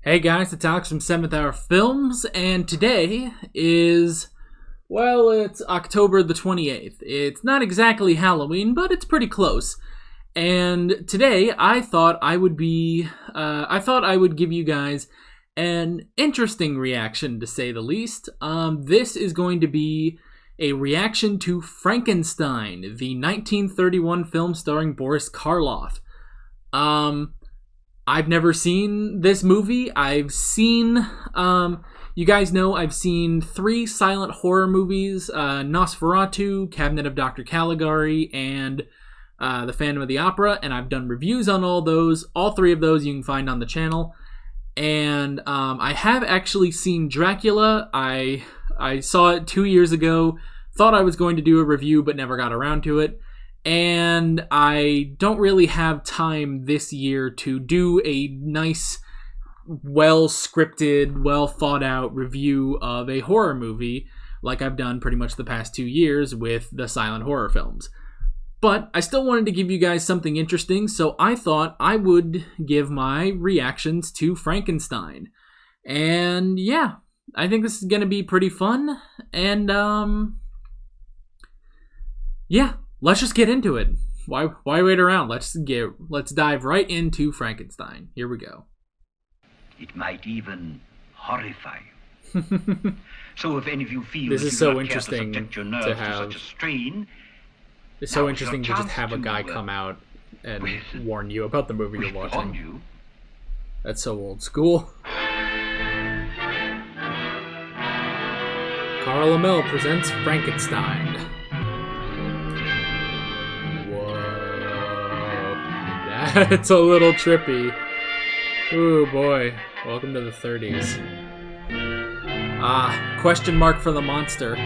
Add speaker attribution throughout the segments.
Speaker 1: Hey guys, it's Alex from 7th Hour Films, and today is, well, it's October the 28th. It's not exactly Halloween, but it's pretty close. And today, I thought I would give you guys an interesting reaction, to say the least. This is going to be a reaction to Frankenstein, the 1931 film starring Boris Karloff. I've never seen this movie. I've seen, you guys know I've seen 3 silent horror movies, Nosferatu, Cabinet of Dr. Caligari, and The Phantom of the Opera, and I've done reviews on all those. All 3 of those you can find on the channel. And I have actually seen Dracula. I saw it 2 years ago, thought I was going to do a review, but never got around to it. And I don't really have time this year to do a nice, well-scripted, well-thought-out review of a horror movie like I've done pretty much the past 2 years with the silent horror films. But I still wanted to give you guys something interesting, so I thought I would give my reactions to Frankenstein. And yeah, I think this is going to be pretty fun, and yeah. Let's just get into it. Why wait around? Let's dive right into Frankenstein. Here we go.
Speaker 2: It might even horrify you. So if any of you feel
Speaker 1: this
Speaker 2: is
Speaker 1: so interesting to have
Speaker 2: such a strain,
Speaker 1: it's so interesting to just have a guy come out and warn you about the movie you're watching. That's so old school. Carl Amell presents Frankenstein. It's a little trippy. Ooh, boy. Welcome to the 30s. Question mark for the monster.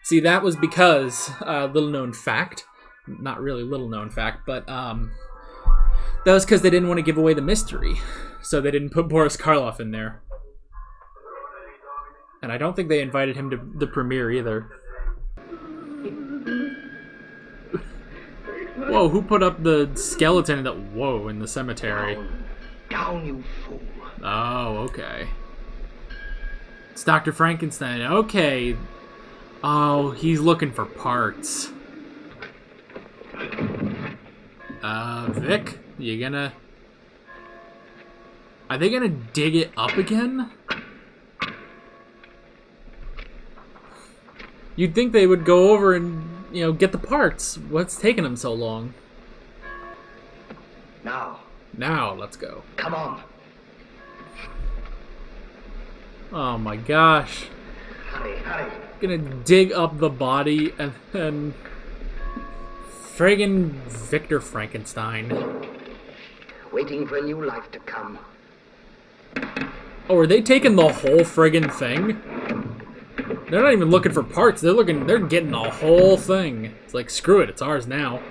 Speaker 1: See, that was because, little known fact, not really little known fact, but, that was because they didn't want to give away the mystery. So they didn't put Boris Karloff in there. And I don't think they invited him to the premiere either. Whoa, who put up the skeleton in the cemetery?
Speaker 2: Down, you fool.
Speaker 1: Oh, okay. It's Dr. Frankenstein. Okay. Oh, he's looking for parts. Vic, are they gonna dig it up again? You'd think they would go over and, get the parts. What's taking them so long?
Speaker 2: Now,
Speaker 1: let's go.
Speaker 2: come on.
Speaker 1: Oh my gosh.
Speaker 2: Hurry.
Speaker 1: Gonna dig up the body and then friggin' Victor Frankenstein.
Speaker 2: Waiting for a new life to come.
Speaker 1: Oh, are they taking the whole friggin' thing? They're not even looking for parts. They're getting the whole thing. It's like, screw it, it's ours now.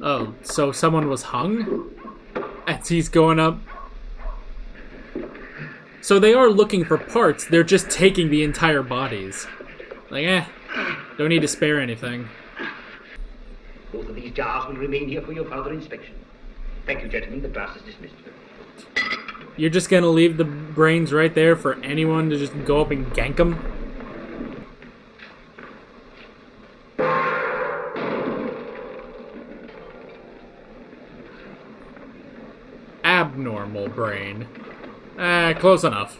Speaker 1: Oh, so someone was hung? As he's going up. So they are looking for parts, they're just taking the entire bodies. Like, don't need to spare anything.
Speaker 2: Both of these jars will remain here for your further inspection. Thank you, gentlemen. The class is dismissed.
Speaker 1: You're just gonna leave the brains right there for anyone to just go up and gank them? Abnormal brain. Close enough.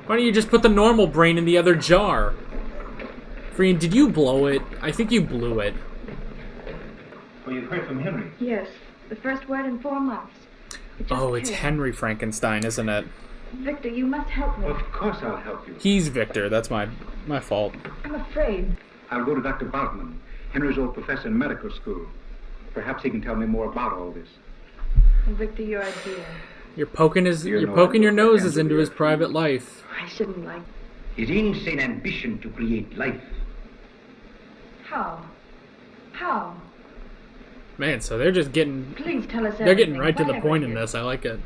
Speaker 1: Why don't you just put the normal brain in the other jar? Friend, did you blow it? I think you blew it.
Speaker 3: Well, you've heard from Henry.
Speaker 4: Yes, the first word in 4 months.
Speaker 1: Oh, it's Henry Frankenstein, isn't it?
Speaker 4: Victor, you must help me.
Speaker 3: Of course I'll help you.
Speaker 1: He's Victor. That's my fault.
Speaker 4: I'm afraid.
Speaker 3: I'll go to Dr. Bartman, Henry's old professor in medical school. Perhaps he can tell me more about all this.
Speaker 4: Oh, Victor, you're a dear.
Speaker 1: You're poking your noses into his private life.
Speaker 4: I shouldn't like.
Speaker 2: His insane ambition to create life.
Speaker 4: How? How?
Speaker 1: Man, so they're just getting...
Speaker 4: Please tell us everything.
Speaker 1: They're getting right to the
Speaker 4: Whatever
Speaker 1: point
Speaker 4: it
Speaker 1: in
Speaker 4: is.
Speaker 1: this. I like it.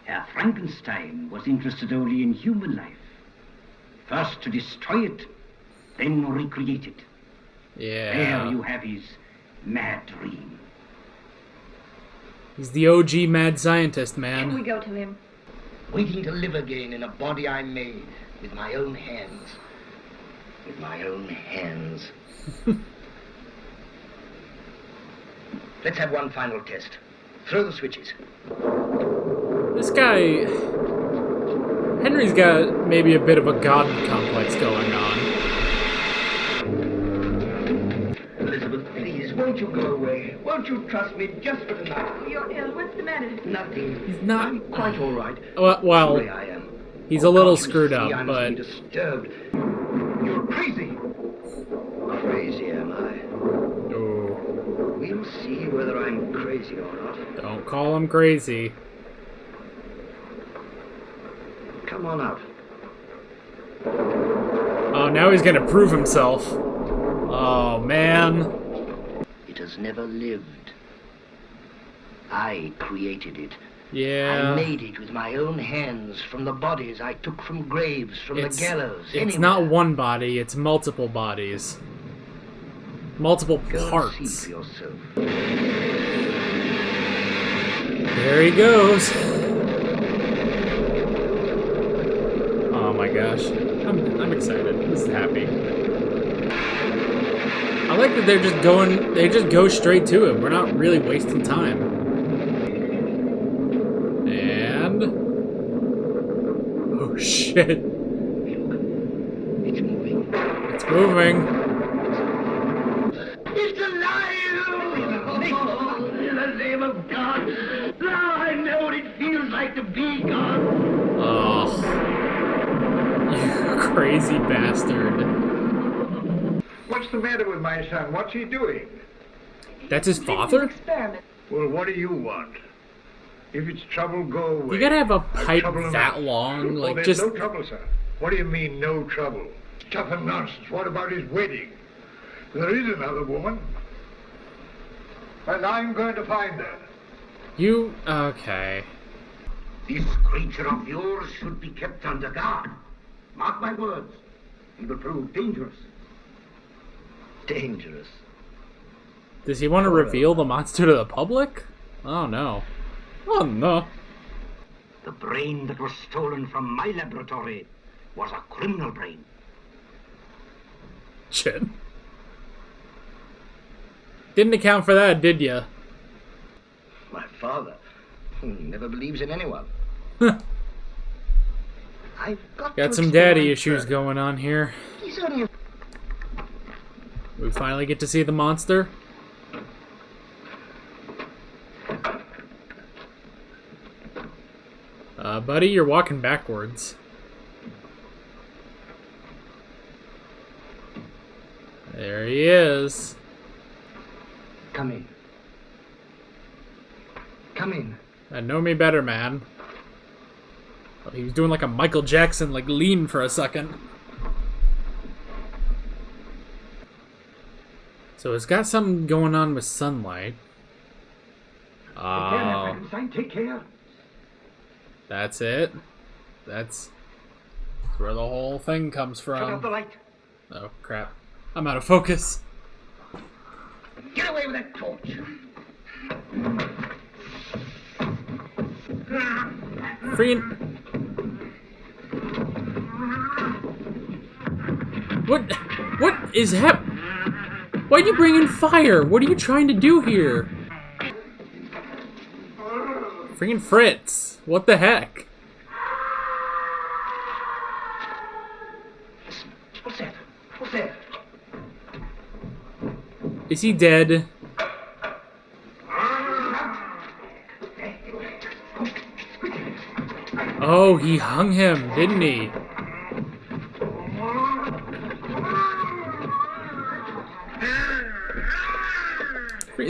Speaker 2: Herr Frankenstein was interested only in human life. First to destroy it, then recreate it.
Speaker 1: Yeah.
Speaker 2: There you have his mad dream.
Speaker 1: He's the OG mad scientist,
Speaker 4: Can we
Speaker 1: man.
Speaker 4: go to him?
Speaker 2: Waiting to live again in a body I made with my own hands. With my own hands. Let's have one final test. Throw the switches.
Speaker 1: This guy... Henry's got maybe a bit of a god complex going on.
Speaker 2: Elizabeth, please, won't you go away? Won't you trust me just for tonight?
Speaker 4: You're ill. What's the matter?
Speaker 2: Nothing.
Speaker 1: He's not...
Speaker 2: I'm quite all right.
Speaker 1: Well,
Speaker 2: Sorry I am.
Speaker 1: he's a little
Speaker 2: Can't you
Speaker 1: screwed
Speaker 2: see
Speaker 1: up,
Speaker 2: I must
Speaker 1: but...
Speaker 2: be disturbed.
Speaker 3: You're crazy.
Speaker 2: Crazy am I?
Speaker 1: Oh,
Speaker 2: We'll see whether I'm crazy or not.
Speaker 1: don't call him crazy.
Speaker 2: Come on up.
Speaker 1: Oh, now he's gonna prove himself. Oh, man.
Speaker 2: It has never lived. I created it.
Speaker 1: Yeah.
Speaker 2: I made it with my own hands from the bodies I took from graves, from the gallows.
Speaker 1: It's
Speaker 2: anywhere.
Speaker 1: not one body, it's multiple bodies. Multiple
Speaker 2: Go
Speaker 1: parts.
Speaker 2: and see for yourself.
Speaker 1: There he goes. Oh my gosh. I'm excited. This is happy. I like that they just go straight to him. We're not really wasting time. And oh shit.
Speaker 2: It's moving.
Speaker 1: It's moving.
Speaker 2: It's alive! In the name of God! Now I know what it feels like to be God!
Speaker 1: Oh. You crazy bastard.
Speaker 3: What's the matter with my son? What's he doing?
Speaker 1: That's his
Speaker 4: This
Speaker 1: father?
Speaker 4: is an experiment.
Speaker 3: Well, what do you want? If it's trouble, go away.
Speaker 1: You gotta have a
Speaker 3: I've
Speaker 1: pipe
Speaker 3: trouble enough.
Speaker 1: that long,
Speaker 3: Oh,
Speaker 1: like
Speaker 3: there's
Speaker 1: just
Speaker 3: no trouble, sir. What do you mean, no trouble? Stuff and nonsense. What about his wedding? There is another woman. And I'm going to find her.
Speaker 1: you okay.
Speaker 2: This creature of yours should be kept under guard. Mark my words. He will prove dangerous. Dangerous.
Speaker 1: Does he want to reveal the monster to the public? Oh no. Oh no.
Speaker 2: The brain that was stolen from my laboratory was a criminal brain.
Speaker 1: Shit. Didn't account for that, did ya?
Speaker 2: My father never believes in anyone. I've got
Speaker 1: Got
Speaker 2: to
Speaker 1: some
Speaker 2: explain
Speaker 1: daddy
Speaker 2: my
Speaker 1: issues
Speaker 2: son.
Speaker 1: going on here.
Speaker 2: He's only a...
Speaker 1: We finally get to see the monster. Buddy, you're walking backwards. There he is.
Speaker 2: Come in. Come in.
Speaker 1: Know me better, man. Oh, he was doing like a Michael Jackson, like lean for a second. So it's got something going on with sunlight. Oh,
Speaker 2: Frankenstein, take care.
Speaker 1: that's it. That's where the whole thing comes
Speaker 2: Shut off the
Speaker 1: from.
Speaker 2: light.
Speaker 1: Oh crap! I'm out of focus.
Speaker 2: Get away with that torch.
Speaker 1: Freaking. What is Why'd you bring in fire? What are you trying to do here? Freaking Fritz. What the heck?
Speaker 2: Listen. What's that? What's that?
Speaker 1: Is he dead? Oh, he hung him, didn't he?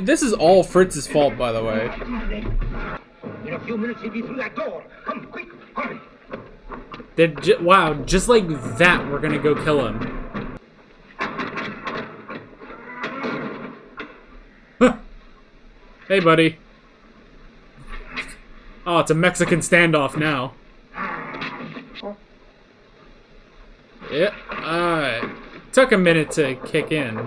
Speaker 1: This is all Fritz's fault, by the way.
Speaker 2: In a few minutes, he'll be through that door. Come, quick, hurry.
Speaker 1: Wow, just like that, we're gonna go kill him. Huh. Hey, buddy. Oh, it's a Mexican standoff now. Yeah, alright. Took a minute to kick in.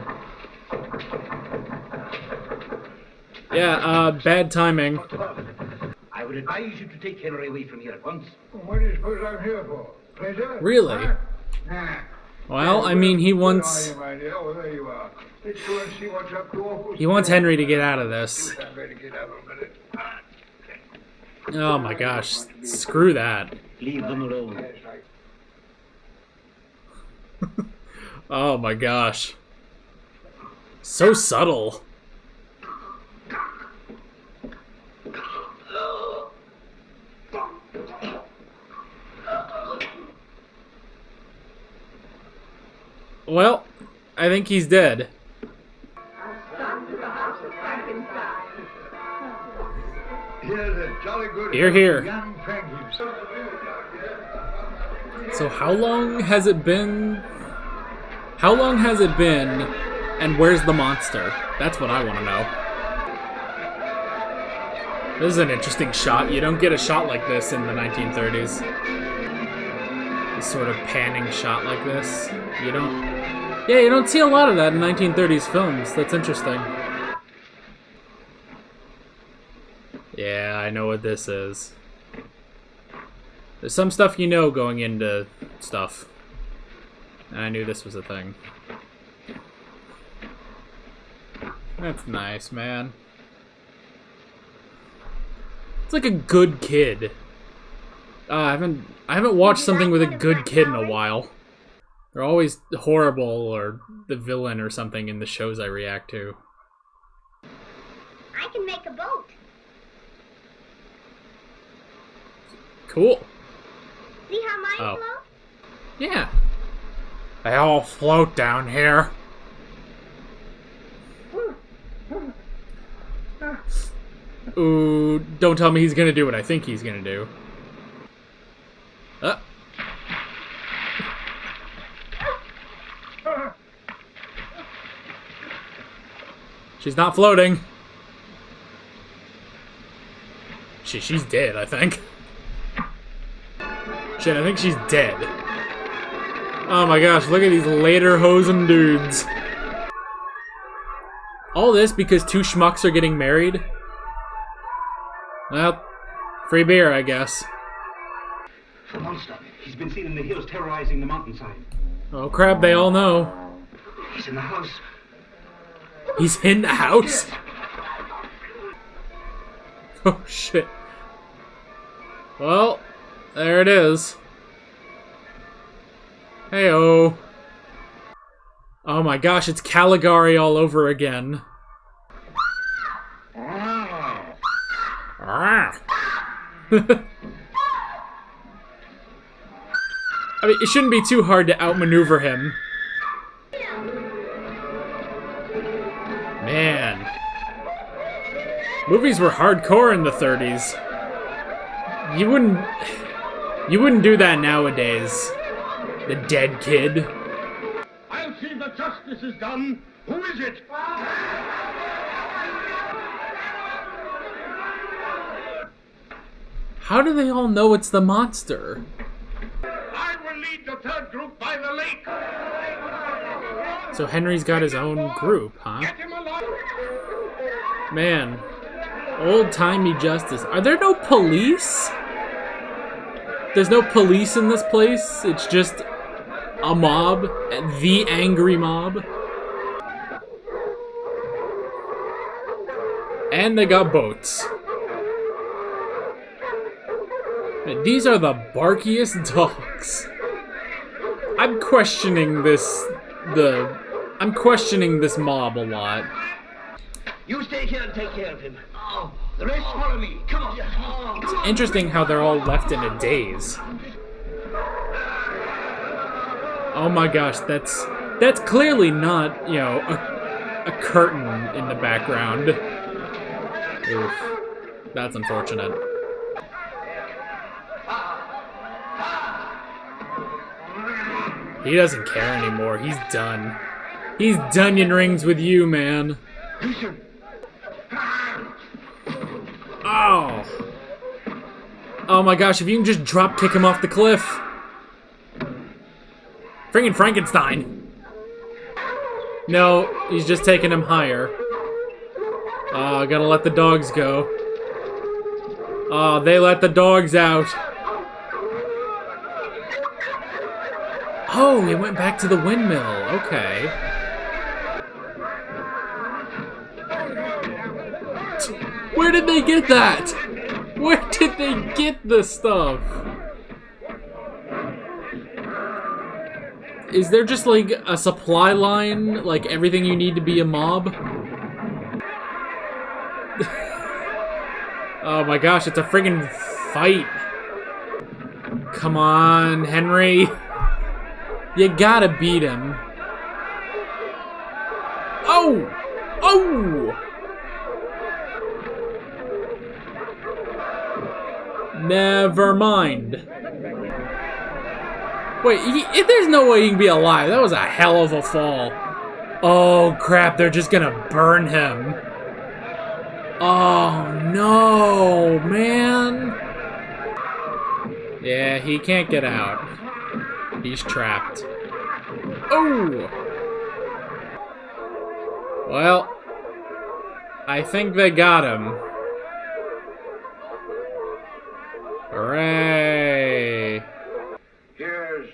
Speaker 1: Yeah, bad timing.
Speaker 2: I would advise you to take Henry away from here at once.
Speaker 3: What do you suppose I'm here for? Pleasure?
Speaker 1: Really?
Speaker 3: Huh? Nah.
Speaker 1: Well, I mean, he
Speaker 3: Where
Speaker 1: wants...
Speaker 3: are you, my dear? Oh, there you are. Let's go and see what's up to awful.
Speaker 1: He wants Henry to get out of this.
Speaker 3: I'm going to get out of a minute.
Speaker 1: Oh my gosh, screw that.
Speaker 2: Leave them alone.
Speaker 3: Yes,
Speaker 1: Oh my gosh. So subtle. Well, I think he's dead.
Speaker 3: Here's a jolly good
Speaker 1: Here, here.
Speaker 3: young Frankenstein.
Speaker 1: So how long has it been? How long has it been, and where's the monster? That's what I want to know. This is an interesting shot. You don't get a shot like this in the 1930s. This sort of panning shot like this. You don't... Yeah, you don't see a lot of that in 1930s films. That's interesting. Yeah, I know what this is. There's some stuff you know going into stuff. And I knew this was a thing. That's nice, man. It's like a good kid. I haven't watched something with a good kid in a while. They're always horrible or the villain or something in the shows I react to.
Speaker 5: I can make a boat.
Speaker 1: Cool.
Speaker 5: See how mine
Speaker 1: Oh.
Speaker 5: floats?
Speaker 1: Yeah. They all float down here. Ooh, don't tell me he's gonna do what I think he's gonna do. She's not floating. She's dead, I think. Shit, I think she's dead. Oh my gosh, look at these lederhosen dudes. All this because two schmucks are getting married? Well, free beer, I guess.
Speaker 2: The monster. He's been seen in the hills terrorizing the mountainside.
Speaker 1: Oh crap, they all know.
Speaker 2: He's in the house.
Speaker 1: He's in the house? Oh shit. Well, there it is. Heyo. Oh my gosh, it's Caligari all over again. Ah. I mean, it shouldn't be too hard to outmaneuver him. Man. Movies were hardcore in the 30s. You wouldn't do that nowadays. The dead kid.
Speaker 3: I'll see that justice is done. Who is it?
Speaker 1: How do they all know it's the monster?
Speaker 3: I will lead the third group by the lake.
Speaker 1: So Henry's got his own group, huh?
Speaker 3: Get him alive.
Speaker 1: Man. Old-timey justice. Are there no police? There's no police in this place? It's just a mob? The angry mob? And they got boats. Man, these are the barkiest dogs. I'm questioning this mob a lot.
Speaker 2: You stay here and take care of him. Oh, the rest follow me. Come on.
Speaker 1: It's interesting how they're all left in a daze. Oh my gosh, that's clearly not, you know, a curtain in the background. Oof. That's unfortunate. He doesn't care anymore. He's done. He's dunion rings with you, man. Oh. Oh my gosh, if you can just drop kick him off the cliff. Friggin' Frankenstein. No, he's just taking him higher. Oh, gotta let the dogs go. Oh, they let the dogs out. Oh, it went back to the windmill. Okay. Where did they get that? Where did they get this stuff? Is there just like a supply line? Like everything you need to be a mob? Oh my gosh, it's a friggin' fight. Come on, Henry. You gotta beat him. Oh! Oh! Never mind. Wait, there's no way he can be alive. That was a hell of a fall. Oh crap, they're just gonna burn him. Oh no, man. Yeah, he can't get out. He's trapped. Oh! Well, I think they got him. Hooray!
Speaker 3: Here's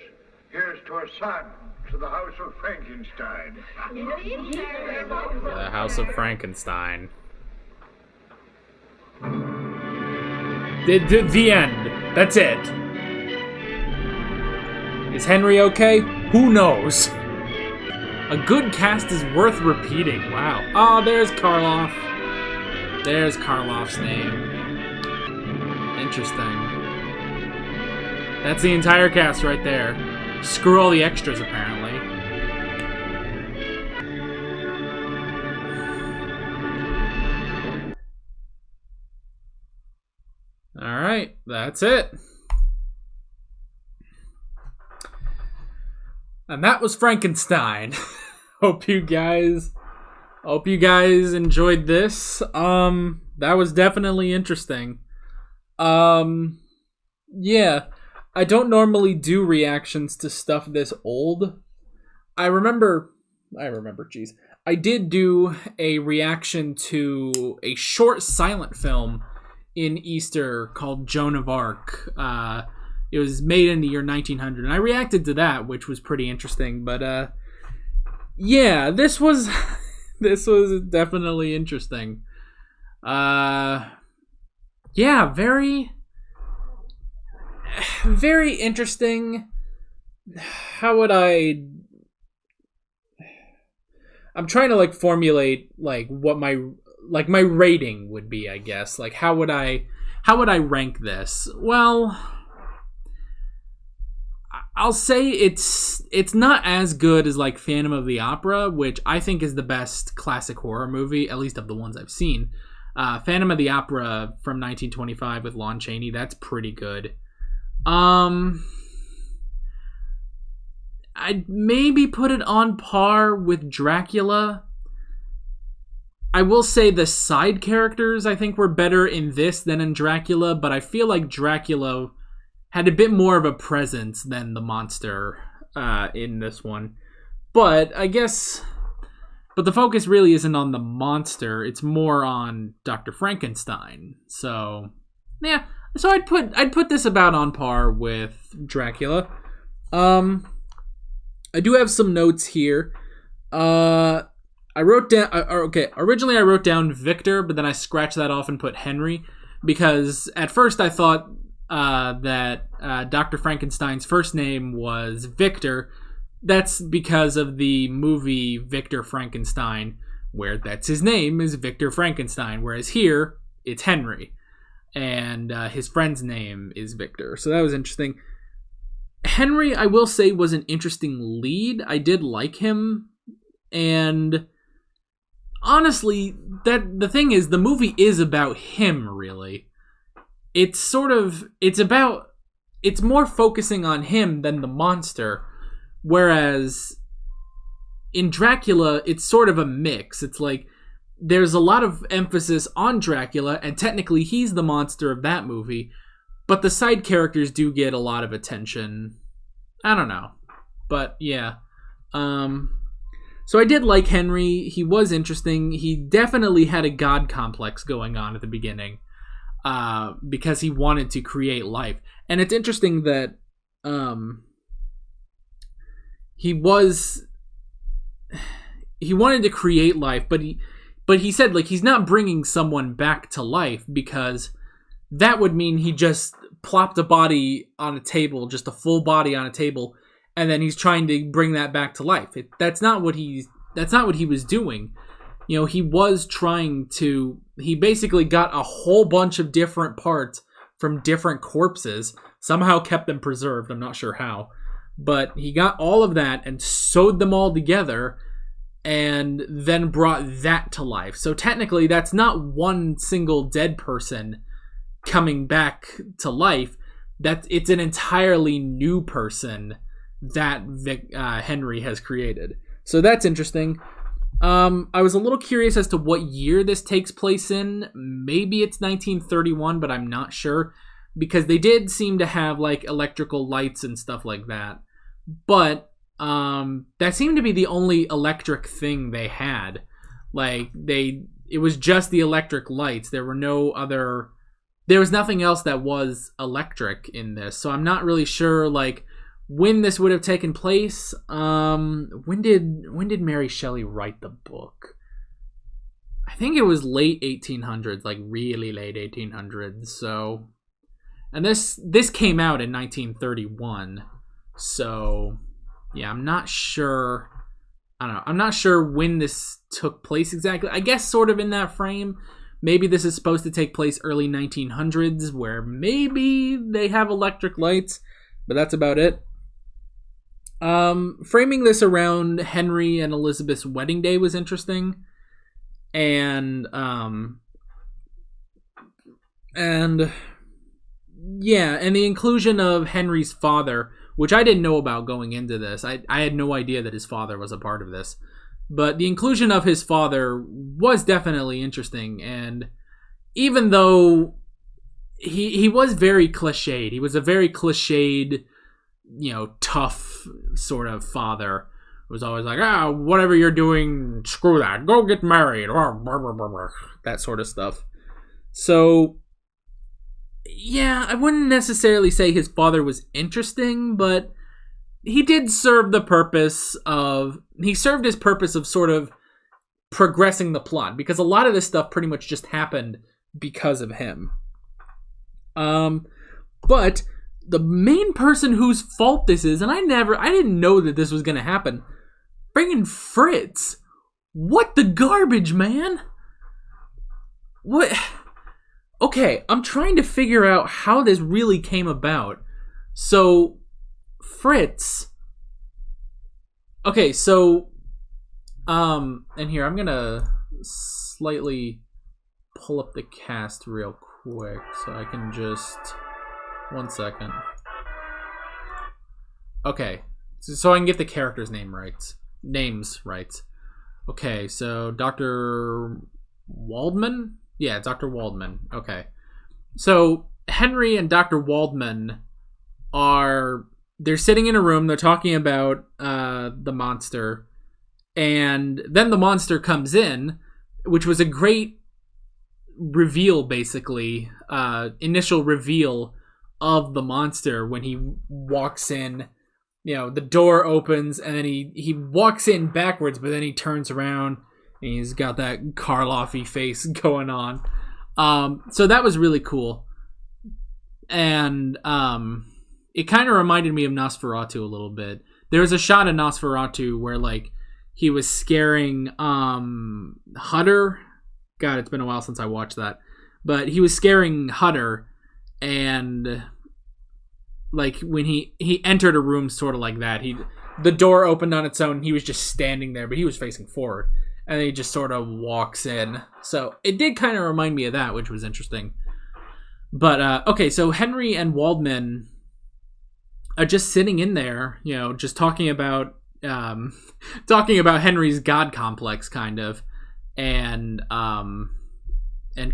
Speaker 3: to our son, to the house of Frankenstein.
Speaker 1: The House of Frankenstein. The end. That's it. Is Henry okay? Who knows? A good cast is worth repeating. Wow. Oh, there's Karloff. There's Karloff's name. Interesting. That's the entire cast right there. Screw all the extras, apparently. Alright, that's it. And that was Frankenstein. Hope you guys enjoyed this. That was definitely interesting. Yeah. I don't normally do reactions to stuff this old. I remember, jeez. I did do a reaction to a short silent film in Easter called Joan of Arc. It was made in the year 1900, and I reacted to that, which was pretty interesting. But yeah, this was definitely interesting. Yeah, very interesting. How would I'm trying to like formulate like what my rating would be, I guess. Like how would I rank this? Well, I'll say it's not as good as like Phantom of the Opera, which I think is the best classic horror movie, at least of the ones I've seen. Phantom of the Opera from 1925 with Lon Chaney, that's pretty good. I'd maybe put it on par with Dracula. I will say the side characters I think were better in this than in Dracula, but I feel like Dracula had a bit more of a presence than the monster in this one. But I guess... But the focus really isn't on the monster, it's more on Dr. Frankenstein. So, yeah. So I'd put this about on par with Dracula. I do have some notes here. I wrote down... originally I wrote down Victor, but then I scratched that off and put Henry. Because at first I thought that Dr. Frankenstein's first name was Victor. That's because of the movie Victor Frankenstein, where that's his name is Victor Frankenstein, whereas here it's Henry, and his friend's name is Victor. So that was interesting. Henry, I will say, was an interesting lead. I did like him, and honestly, the thing is, the movie is about him, really. It's more focusing on him than the monster. Whereas in Dracula, it's sort of a mix. It's like there's a lot of emphasis on Dracula, and technically he's the monster of that movie, but the side characters do get a lot of attention. I don't know. But yeah. So I did like Henry. He was interesting. He definitely had a god complex going on at the beginning, because he wanted to create life. And it's interesting that he wanted to create life, but he said, like, he's not bringing someone back to life, because that would mean he just plopped a body on a table, just a full body on a table, and then he's trying to bring that back to life. That's not what he was doing. You know, he basically got a whole bunch of different parts from different corpses, somehow kept them preserved, I'm not sure how, but he got all of that and sewed them all together and then brought that to life. So technically, that's not one single dead person coming back to life. It's an entirely new person that Henry has created. So that's interesting. I was a little curious as to what year this takes place in. Maybe it's 1931, but I'm not sure, because they did seem to have like electrical lights and stuff like that. But that seemed to be the only electric thing they had. Like, it was just the electric lights. There was nothing else that was electric in this. So I'm not really sure like when this would have taken place. When did Mary Shelley write the book? I think it was late 1800s, like really late 1800s. So, and this came out in 1931. So, yeah, I'm not sure. I don't know. I'm not sure when this took place exactly. I guess sort of in that frame. Maybe this is supposed to take place early 1900s, where maybe they have electric lights, but that's about it. Framing this around Henry and Elizabeth's wedding day was interesting. And the inclusion of Henry's father, which I didn't know about going into this. I had no idea that his father was a part of this. But the inclusion of his father was definitely interesting. And even though he was very cliched, he was a very cliched, tough sort of father. It was always like, whatever you're doing, screw that. Go get married. That sort of stuff. So, yeah, I wouldn't necessarily say his father was interesting, but he did serve his purpose of sort of progressing the plot, because a lot of this stuff pretty much just happened because of him. But the main person whose fault this is, and I didn't know that this was going to happen, friggin' Fritz. What the garbage, man? What? Okay, I'm trying to figure out how this really came about. So, Fritz. Okay, so, and here, I'm gonna slightly pull up the cast real quick, so I can just, 1 second. Okay, so I can get the characters' names right. Okay, so Dr. Waldman? Yeah, Dr. Waldman. Okay. So Henry and Dr. Waldman they're sitting in a room, they're talking about the monster, and then the monster comes in, which was a great reveal, basically, initial reveal of the monster when he walks in. The door opens, and then he walks in backwards, but then he turns around, and he's got that Karloffy face going on. So that was really cool. And it kind of reminded me of Nosferatu a little bit. There was a shot of Nosferatu where, like, he was scaring Hutter. God, it's been a while since I watched that. But he was scaring Hutter, and like when he entered a room sort of like that, the door opened on its own, and he was just standing there, but he was facing forward. And then he just sort of walks in. So it did kind of remind me of that, which was interesting. But, okay, so Henry and Waldman are just sitting in there, just talking about Henry's god complex, kind of, and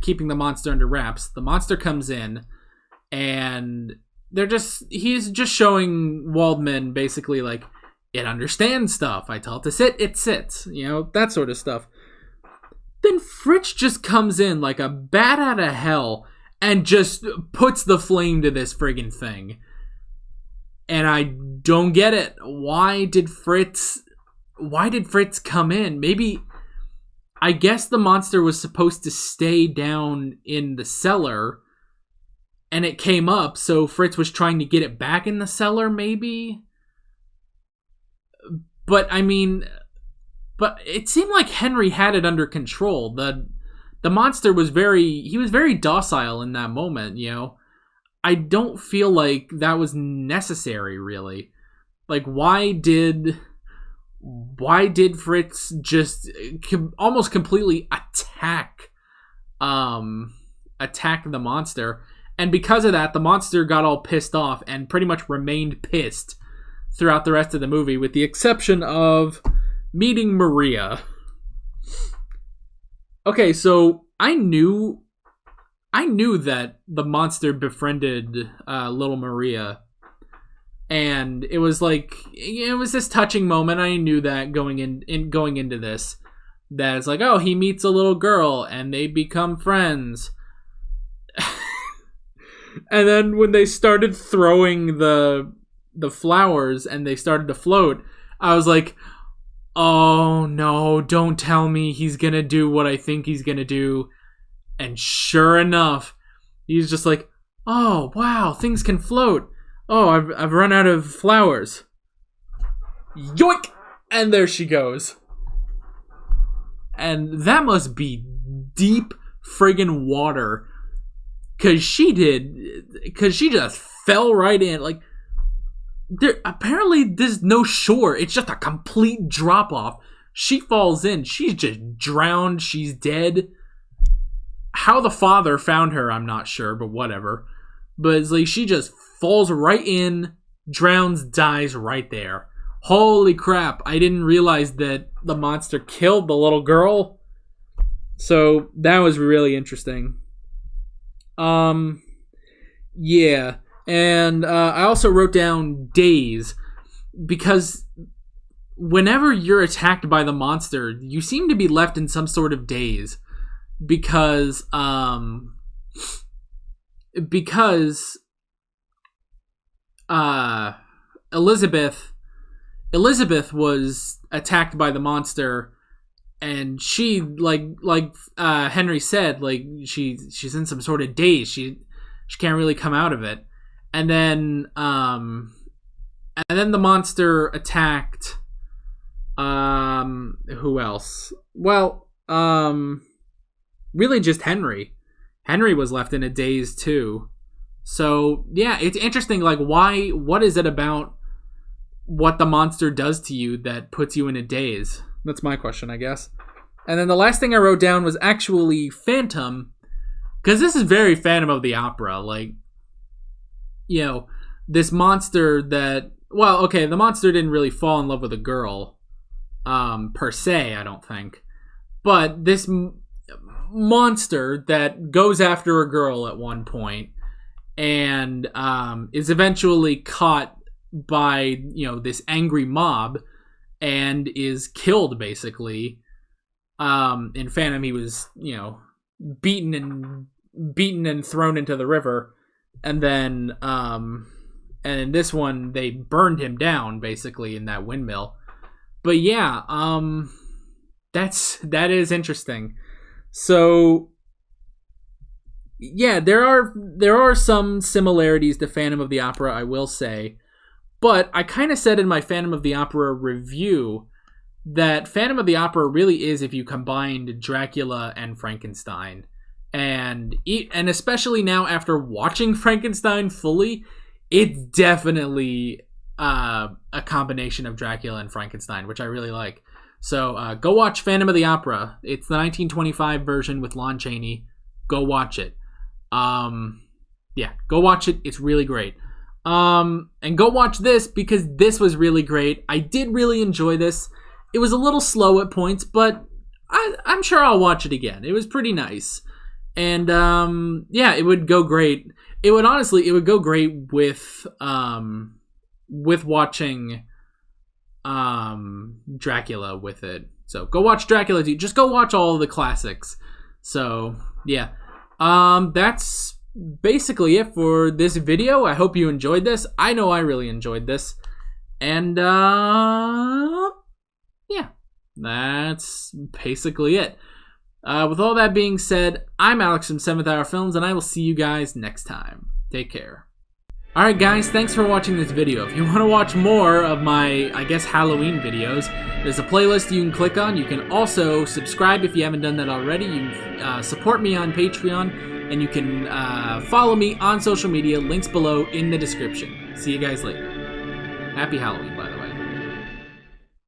Speaker 1: keeping the monster under wraps. The monster comes in, and he's just showing Waldman basically, like, it understands stuff. I tell it to sit, it sits. That sort of stuff. Then Fritz just comes in like a bat out of hell and just puts the flame to this friggin' thing. And I don't get it. Why did Fritz come in? Maybe, I guess the monster was supposed to stay down in the cellar and it came up, so Fritz was trying to get it back in the cellar, maybe? But it seemed like Henry had it under control. The monster was very docile in that moment, I don't feel like that was necessary, really. Like, why did Fritz just almost completely attack the monster? And because of that, the monster got all pissed off and pretty much remained pissed throughout the rest of the movie, with the exception of meeting Maria. Okay, so I knew that the monster befriended little Maria, and it was this touching moment. I knew that going into this, that it's like, oh, he meets a little girl and they become friends. And then when they started throwing the flowers and they started to float, I was like, oh no, don't tell me he's gonna do what I think he's gonna do. And sure enough, he's just like, oh wow, things can float. Oh, I've run out of flowers. Yoink! And there she goes. And that must be deep friggin' water. Cause she just fell right in. Like, apparently there's no shore. It's just a complete drop off. She falls in. She's just drowned. She's dead. How the father found her, I'm not sure, but whatever. But it's like she just falls right in, drowns, dies right there. Holy crap, I didn't realize that the monster killed the little girl. So that was really interesting. Yeah. And I also wrote down daze, because whenever you're attacked by the monster, you seem to be left in some sort of daze. Because Elizabeth was attacked by the monster, and she like Henry said, like she's in some sort of daze. She can't really come out of it. And then the monster attacked who else? Well, really just Henry. Henry was left in a daze too. So yeah, it's interesting. Like, what is it about what the monster does to you that puts you in a daze? That's my question, I guess. And then the last thing I wrote down was actually Phantom, because this is very Phantom of the Opera. Like, this monster that, well, okay, the monster didn't really fall in love with a girl, per se, I don't think. But this monster that goes after a girl at one point and is eventually caught by, this angry mob and is killed, basically. In Phantom, he was, beaten and thrown into the river. And then, and in this one, they burned him down, basically, in that windmill. But yeah, that is interesting. So, yeah, there are some similarities to Phantom of the Opera, I will say. But I kind of said in my Phantom of the Opera review that Phantom of the Opera really is if you combined Dracula and Frankenstein. And especially now after watching Frankenstein fully, it's definitely a combination of Dracula and Frankenstein, which I really like. So go watch Phantom of the Opera. It's the 1925 version with Lon Chaney. Go watch it. Yeah, go watch it. It's really great. And go watch this because this was really great. I did really enjoy this. It was a little slow at points, but I'm sure I'll watch it again. It was pretty nice. And yeah, it would go great. It would go great with watching Dracula with it. So go watch Dracula 2. Just go watch all of the classics. So yeah, that's basically it for this video. I hope you enjoyed this. I know I really enjoyed this. And yeah, that's basically it. With all that being said, I'm Alex from 7th Hour Films, and I will see you guys next time. Take care. Alright guys, thanks for watching this video. If you want to watch more of my, I guess, Halloween videos, there's a playlist you can click on. You can also subscribe if you haven't done that already. You can support me on Patreon, and you can follow me on social media. Links below in the description. See you guys later. Happy Halloween.